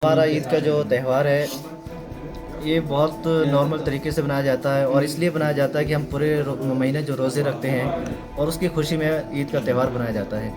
ہمارا عید کا جو تہوار ہے یہ بہت نارمل طریقے سے بنایا جاتا ہے، اور اس لیے بنایا جاتا ہے کہ ہم پورے مہینے جو روزے رکھتے ہیں اور اس کی خوشی میں عید کا تہوار بنایا جاتا ہے۔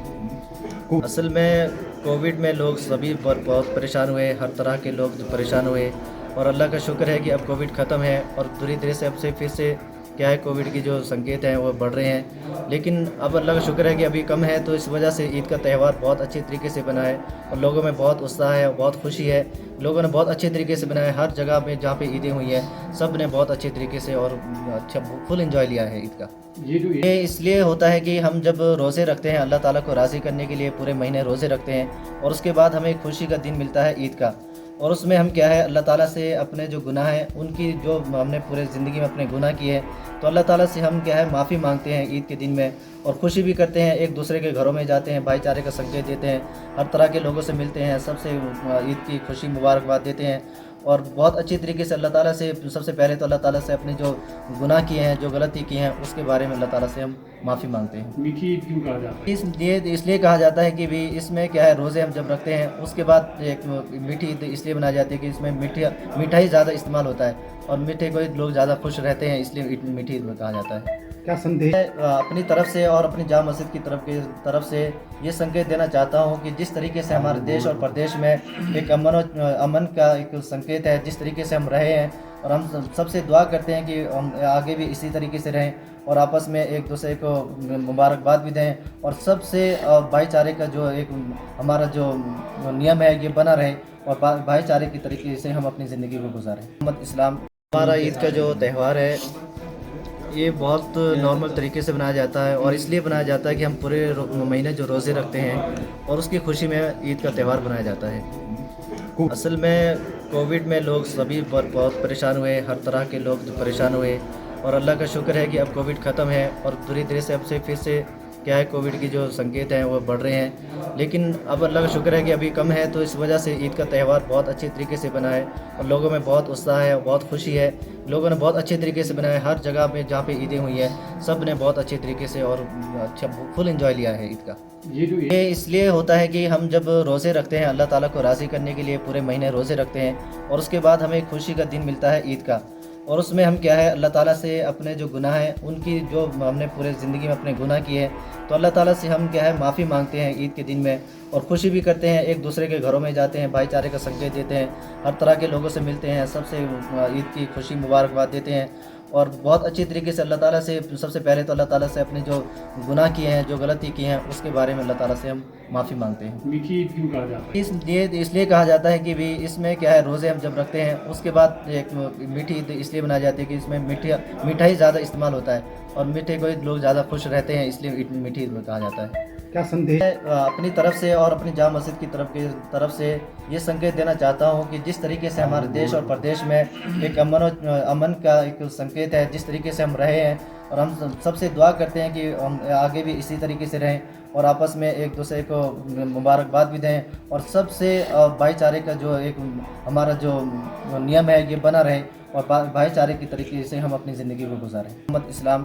اصل میں کووڈ میں لوگ سبھی بہت پریشان ہوئے، ہر طرح کے لوگ پریشان ہوئے، اور اللہ کا شکر ہے کہ اب کووڈ ختم ہے، اور دھیرے دھیرے سے اب سے پھر سے کیا ہے، کووڈ کی جو سنکیت ہیں وہ بڑھ رہے ہیں، لیکن اب اللہ کا شکر ہے کہ ابھی کم ہے، تو اس وجہ سے عید کا تہوار بہت اچھے طریقے سے بنا ہے، اور لوگوں میں بہت اتساہ ہے اور بہت خوشی ہے۔ لوگوں نے بہت اچھے طریقے سے بنایا ہے، ہر جگہ میں جہاں پہ عیدیں ہوئی ہیں سب نے بہت اچھے طریقے سے اور اچھا فل انجوائے لیا ہے عید کا۔ یہ اس لیے ہوتا ہے کہ ہم جب روزے رکھتے ہیں اللہ تعالیٰ کو راضی کرنے کے لیے پورے مہینے روزے رکھتے ہیں، اور اس کے بعد ہمیں خوشی کا دن ملتا ہے عید کا، اور اس میں ہم کیا ہے اللہ تعالیٰ سے اپنے جو گناہ ہیں ان کی جو ہم نے پورے زندگی میں اپنے گناہ کیے ہیں تو اللہ تعالیٰ سے ہم کیا ہے معافی مانگتے ہیں عید کے دن میں، اور خوشی بھی کرتے ہیں، ایک دوسرے کے گھروں میں جاتے ہیں، بھائی چارے کا سنکیت دیتے ہیں، ہر طرح کے لوگوں سے ملتے ہیں، سب سے عید کی خوشی مبارکباد دیتے ہیں، اور بہت اچھی طریقے سے اللہ تعالیٰ سے سب سے پہلے تو اللہ تعالیٰ سے اپنے جو گناہ کیے ہیں، جو غلطی کی ہیں اس کے بارے میں اللہ تعالیٰ سے ہم معافی مانگتے ہیں۔ میٹھی عید کیوں کہا جاتا ہے؟ اس لیے کہا جاتا ہے کہ بھی اس میں کیا ہے، روزے ہم جب رکھتے ہیں اس کے بعد ایک میٹھی عید اس لیے بنائی جاتی ہے کہ اس میں میٹھائی زیادہ استعمال ہوتا ہے، اور میٹھے کو لوگ زیادہ خوش رہتے ہیں، اس لیے میٹھی عید میں کہا جاتا ہے۔ کیا سندیش؟ میں اپنی طرف سے اور اپنی جامع مسجد کی طرف سے یہ سنکیت دینا چاہتا ہوں کہ جس طریقے سے ہمارے دیش اور پردیش میں ایک امن کا ایک سنکیت ہے، جس طریقے سے ہم رہے ہیں، اور ہم سب سے دعا کرتے ہیں کہ ہم آگے بھی اسی طریقے سے رہیں، اور آپس میں ایک دوسرے کو مبارکباد بھی دیں، اور سب سے بھائی چارے کا جو ایک ہمارا جو نیم ہے یہ بنا رہے، اور بھائی چارے کی طریقے سے ہم اپنی زندگی کو گزاریں۔ محمد اسلام۔ ہمارا عید کا جو تہوار ہے یہ بہت نارمل طریقے سے بنایا جاتا ہے، اور اس لیے بنایا جاتا ہے کہ ہم پورے مہینے جو روزے رکھتے ہیں اور اس کی خوشی میں عید کا تہوار بنایا جاتا ہے۔ اصل میں کووڈ میں لوگ سبھی بہت پریشان ہوئے، ہر طرح کے لوگ پریشان ہوئے، اور اللہ کا شکر ہے کہ اب کووڈ ختم ہے، اور دھیرے دھیرے سے اب سے پھر سے کیا ہے، کووڈ کی جو سنکیت ہیں وہ بڑھ رہے ہیں، لیکن اب اللہ کا شکر ہے کہ ابھی کم ہے، تو اس وجہ سے عید کا تہوار بہت اچھے طریقے سے بنا ہے، اور لوگوں میں بہت اتساہ ہے اور بہت خوشی ہے۔ لوگوں نے بہت اچھے طریقے سے بنایا ہے، ہر جگہ میں جہاں پہ عیدیں ہوئی ہیں سب نے بہت اچھے طریقے سے اور اچھا فل انجوائے لیا ہے عید کا۔ یہ اس لیے ہوتا ہے کہ ہم جب روزے رکھتے ہیں اللہ تعالیٰ کو راضی کرنے کے لیے پورے مہینے روزے رکھتے ہیں، اور اس کے بعد ہمیں خوشی کا دن ملتا ہے عید کا، اور اس میں ہم کیا ہے اللہ تعالیٰ سے اپنے جو گناہ ہیں ان کی جو ہم نے پورے زندگی میں اپنے گناہ کیے ہیں تو اللہ تعالیٰ سے ہم کیا ہے معافی مانگتے ہیں عید کے دن میں، اور خوشی بھی کرتے ہیں، ایک دوسرے کے گھروں میں جاتے ہیں، بھائی چارے کا سنکیت دیتے ہیں، ہر طرح کے لوگوں سے ملتے ہیں، سب سے عید کی خوشی مبارکباد دیتے ہیں، اور بہت اچھی طریقے سے اللہ تعالیٰ سے سب سے پہلے تو اللہ تعالیٰ سے اپنے جو گناہ کیے ہیں، جو غلطی کی ہیں اس کے بارے میں اللہ تعالیٰ سے ہم معافی مانگتے ہیں۔ میٹھی عید کیوں کہا جاتا ہے؟ اس لیے کہا جاتا ہے کہ بھی اس میں کیا ہے، روزے ہم جب رکھتے ہیں اس کے بعد ایک میٹھی عید اس لیے بنائی جاتی ہے کہ اس میں میٹھائی زیادہ استعمال ہوتا ہے، اور میٹھے کو لوگ زیادہ خوش رہتے ہیں، اس لیے میٹھی عید میں کہا جاتا ہے۔ کیا سندیش؟ میں اپنی طرف سے اور اپنی جامع مسجد کی طرف سے یہ سنکیت دینا چاہتا ہوں کہ جس طریقے سے ہمارے دیش اور پردیش میں ایک امن کا ایک سنکیت ہے، جس طریقے سے ہم رہے ہیں، اور ہم سب سے دعا کرتے ہیں کہ ہم آگے بھی اسی طریقے سے رہیں، اور آپس میں ایک دوسرے کو مبارکباد بھی دیں، اور سب سے بھائی چارے کا جو ایک ہمارا جو نیم ہے یہ بنا رہے، اور بھائی چارے کی طریقے سے ہم اپنی زندگی کو گزاریں۔ محمد اسلام۔